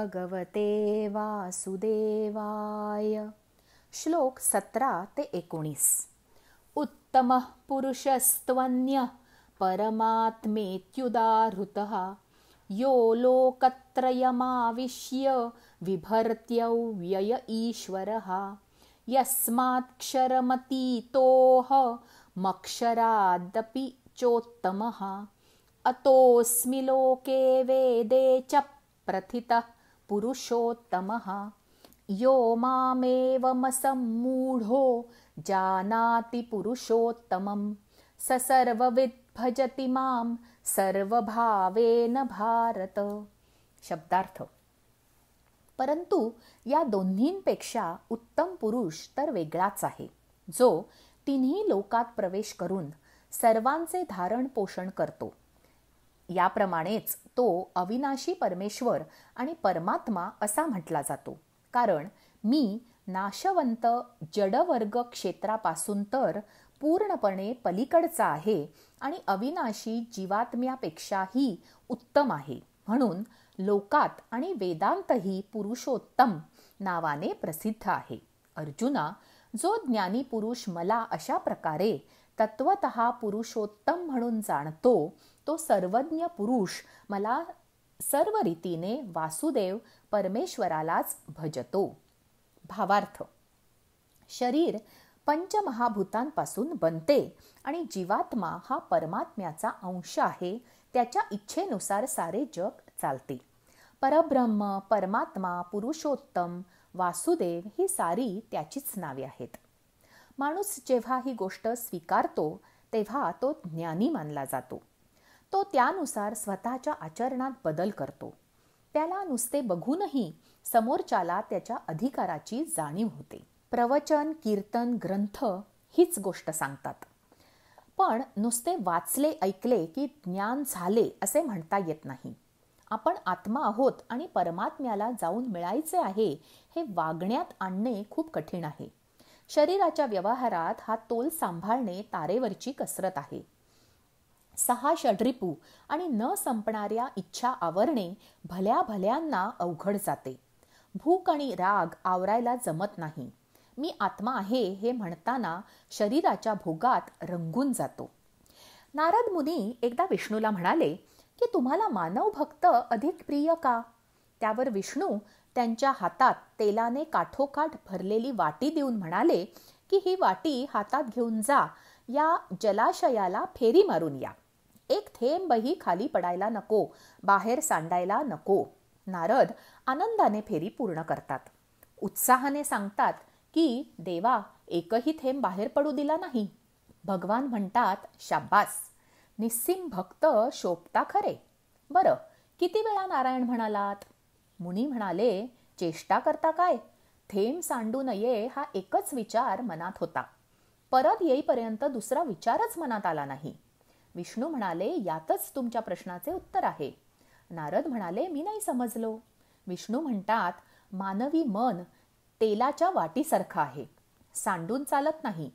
भगवते वासुदेवाय. श्लोक 17 ते 19. उत्तमः पुरुषस्त्वन्यः परमात्मेत्युदाहृतः यो लोकत्रयमाविश्य बिभर्त्यव्यय ईश्वरः. यस्मात्क्षरमतीतोऽहमक्षरादपि चोत्तमः. अतोऽस्मि लोके वेदे च प्रथितः पुरुषोत्तमः. यो मामेवमसम्मूढो जानाति पुरुषोत्तमं. स सर्वविद् भजति मां सर्वभावेन भारत. शब्दार्थ. परंतु या दोन्हींपेक्षा उत्तम पुरुष तर वेगळाच आहे, जो तिन्ही लोकात प्रवेश करून सर्वांचे धारण पोषण करतो. याप्रमाणेच तो अविनाशी परमेश्वर आणि परमात्मा असा म्हटला जातो. कारण मी नाशवंत जडवर्ग क्षेत्रापासून तर पूर्णपणे पलीकडचा आहे आणि अविनाशी जीवात्म्यापेक्षाही उत्तम आहे. म्हणून लोकात आणि वेदांतही पुरुषोत्तम नावाने प्रसिद्ध आहे. अर्जुना, जो ज्ञानी पुरुष मला अशा प्रकारे तत्वतः पुरुषोत्तम म्हणून जाणतो, तो सर्वज्ञ पुरुष मला सर्व रीतीने वासुदेव परमेश्वरालाच भजतो. भावार्थ. शरीर पंचमहाभूतांपासून बनते आणि जीवात्मा हा परमात्म्याचा अंश आहे. त्याच्या इच्छेनुसार सारे जग चालते. परब्रह्म, परमात्मा, पुरुषोत्तम, वासुदेव ही सारी त्याचीच नावे आहेत. माणूस जेव्हा ही गोष्ट स्वीकारतो तेव्हा तो ज्ञानी मानला जातो. तो त्यानुसार स्वतःच्या आचरणात बदल करतो. त्याला नुसते बघूनही समोरच्याला त्याच्या अधिकाराची जाणीव होते. प्रवचन, कीर्तन, ग्रंथ हीच गोष्ट सांगतात. पण नुसते वाचले, ऐकले की ज्ञान झाले असे म्हणता येत नाही. आपण आत्मा आहोत आणि परमात्म्याला जाऊन मिळायचे आहे हे वागण्यात आणणे खूप कठीण आहे. शरीराच्या व्यवहारात हा तोल सांभाळणे तारेवरची कसरत आहे. 6 षड्रिपू आणि न संपणाऱ्या इच्छा आवरणे भल्या भल्यांना अवघड जाते. भूक आणि राग आवरायला जमत नाही. मी आत्मा आहे हे म्हणताना शरीराच्या भोगात रंगून जातो. नारद मुनी एकदा विष्णूला म्हणाले की तुम्हाला मानव भक्त अधिक प्रिय का? त्यावर विष्णू त्यांच्या हातात तेलाने काठोकाठ भरलेली वाटी देऊन म्हणाले की ही वाटी हातात घेऊन जा, या जलाशयाला फेरी मारून या. एक थेंबही खाली पडायला नको, बाहेर सांडायला नको. नारद आनंदाने फेरी पूर्ण करतात. उत्साहाने सांगतात की देवा, एकही थेंब बाहेर पडू दिला नाही. भगवान म्हणतात, शाब्बास, निस्सीम भक्त शोभता खरे. बरं, किती वेळा नारायण म्हणालात? मुनी म्हणाले, चेष्टा करता काय? थेंब सांडू नये हा एकच विचार मनात होता. परत येईपर्यंत दुसरा विचारच मनात आला नाही. विष्णू म्हणाले, यातच तुमच्या प्रश्नाचे उत्तर आहे. नारद म्हणाले, मी नाही समजलो. विष्णू म्हणतात, मानवी मन तेलाच्या वाटीसारखं आहे, सांडून चालत नाही.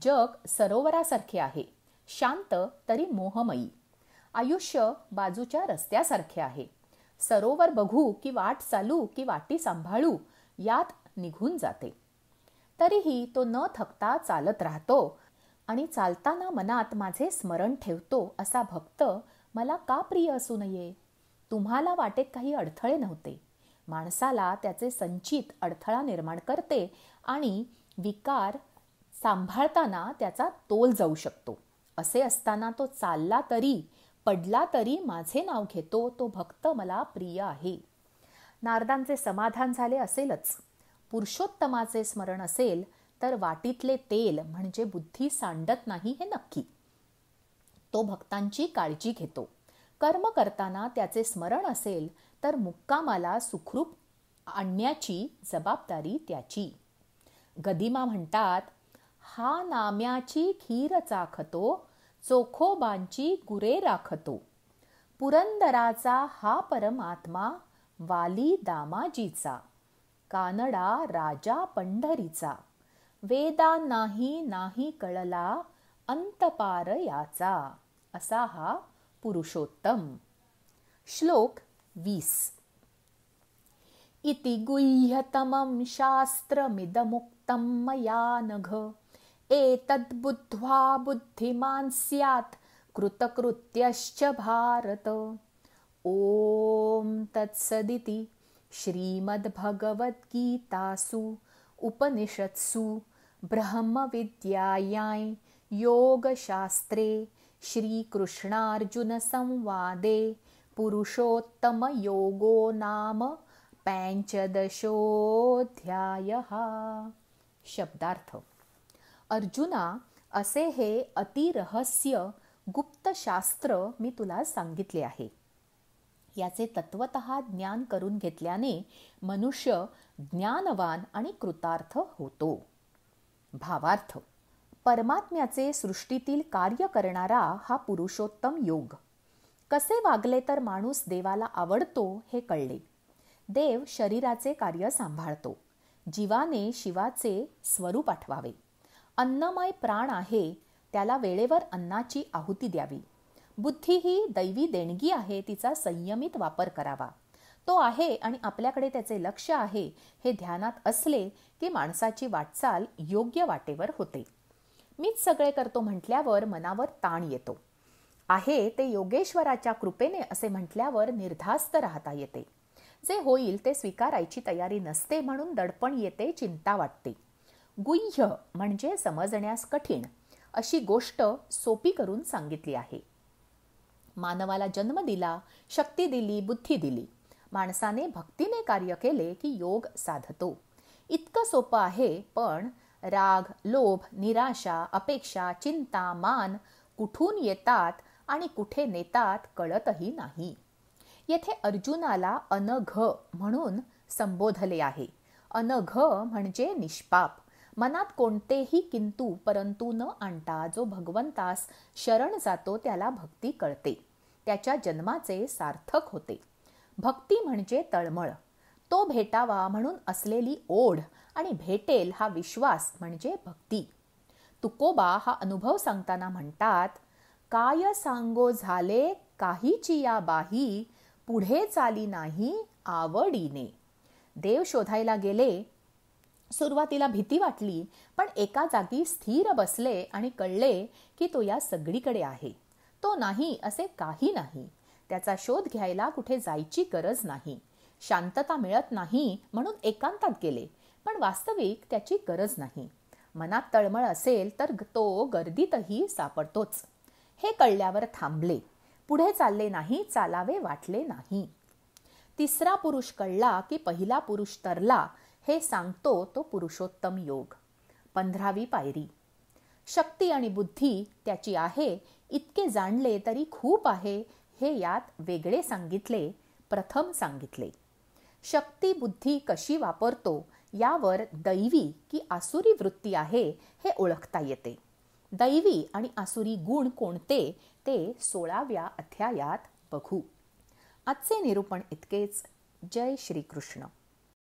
जग सरोवरासारखे आहे, शांत तरी मोहमयी. आयुष्य बाजूच्या रस्त्यासारखे आहे. सरोवर बघू की वाट चालू की वाटी सांभाळू यात निघून जाते. तरीही तो न थकता चालत राहतो आणि चालताना मनात माझे स्मरण ठेवतो असा भक्त मला का प्रिय असू नये? तुम्हाला वाटेत काही अडथळे नव्हते. माणसाला त्याचे संचित अडथळा निर्माण करते आणि विकार सांभाळताना त्याचा तोल जाऊ शकतो. असे असताना तो चालला तरी पडला तरी माझे नाव घेतो, तो भक्त मला प्रिय आहे. नारदांचे समाधान झाले असेलच. पुरुषोत्तमाचे स्मरण असेल तर वाटीतले तेल म्हणजे बुद्धी सांडत नाही हे नक्की. तो भक्तांची काळजी घेतो. कर्म करताना त्याचे स्मरण असेल तर मुक्कामाला सुखरूप आणण्याची जबाबदारी त्याची. गदिमा म्हणतात, हा नाम्याची खीर चाखतो, चोखोबांची गुरे राखतो. पुरंदराचा हा परमात्मा, वाली दामाजीचा. कानडा राजा पंढरीचा. वेदा नाही नाही कळला, अंतपार याचा. असा हा पुरुषोत्तम. श्लोक 20. इति गुह्यतमं शास्त्रमिदमुक्तं मया नघ एतद्बुद्ध्वा बुद्धिमान् स्यात् कृतकृत्यश्च भारत। ॐ तत्सदिति श्रीमद्भगवद्गीतासु उपनिषत्सु ब्रह्मविद्यायां योगशास्त्रे श्रीकृष्णार्जुनसंवादे पुरुषोत्तमयोगो नाम 15ोऽध्यायः। शब्दार्थ। अर्जुना, असे हे अतिरहस्य गुप्त शास्त्र मी तुला सांगितले आहे. याचे तत्वतः ज्ञान करून घेतल्याने मनुष्य ज्ञानवान आणि कृतार्थ होतो. भावार्थ. परमात्म्याचे सृष्टीतील कार्य करणारा हा पुरुषोत्तम योग. कसे वागले तर माणूस देवाला आवडतो हे कळले. देव शरीराचे कार्य सांभाळतो. जीवाने शिवाचे स्वरूप आठवावे. अन्नमय प्राण आहे, त्याला वेळेवर अन्नाची आहुती द्यावी. बुद्धी ही दैवी देणगी आहे, तिचा संयमित वापर करावा. तो आहे आणि आपल्याकडे त्याचे लक्ष आहे हे ध्यानात असले की माणसाची वाटचाल योग्य वाटेवर होते. मीच सगळे करतो म्हटल्यावर मनावर ताण येतो. आहे ते योगेश्वराच्या कृपेने असे म्हटल्यावर निर्धास्त राहता येते. जे होईल ते स्वीकारायची तयारी नसते म्हणून दडपण येते, चिंता वाटते. गुह्य म्हणजे समजण्यास कठीण अशी गोष्ट सोपी करून सांगितली आहे. मानवाला जन्म दिला, शक्ती दिली, बुद्धी दिली. माणसाने भक्तीने कार्य केले की योग साधतो. इतकं सोपं आहे, पण राग, लोभ, निराशा, अपेक्षा, चिंता, मान कुठून येतात आणि कुठे नेतात कळतही नाही. येथे अर्जुनाला अनघ म्हणून संबोधले आहे. अनघ म्हणजे निष्पाप. मनात कोणतेही किंतु परंतु न आणता जो भगवंतास शरण जातो त्याला भक्ती कळते. त्याच्या जन्माचे सार्थक होते. भक्ती म्हणजे तळमळ. तो भेटावा म्हणून असलेली ओढ आणि भेटेल हा विश्वास म्हणजे भक्ती. तुकोबा हा अनुभव सांगताना म्हणतात, काय सांगो झाले काहीची या बाही, पुढे चाली नाही आवडीने. देव शोधायला गेले. सुरुवातीला भीती वाटली, पण एका जागी स्थिर बसले आणि कळले की तो या सगळीकडे आहे. तो नाही असे काही नाही. त्याचा शोध घ्यायला कुठे जायची गरज नाही. शांतता मिळत नाही म्हणून एकांतात गेले, पण वास्तविक त्याची गरज नाही. मनात तळमळ असेल तर तो गर्दीतही सापडतोच. हे कळल्यावर थांबले. पुढे चालले नाही, चालावे वाटले नाही. तिसरा पुरुष कळला की पहिला पुरुष तरला हे सांगतो तो पुरुषोत्तम योग. 15वी पायरी. शक्ती आणि बुद्धी त्याची आहे इतके जाणले तरी खूप आहे हे यात वेगळे सांगितले. प्रथम सांगितले. शक्ती बुद्धी कशी वापरतो यावर दैवी की आसुरी वृत्ती आहे हे ओळखता येते. दैवी आणि आसुरी गुण कोणते ते 16व्या अध्यायात बघू. आजचे निरूपण इतकेच. जय श्री कृष्ण.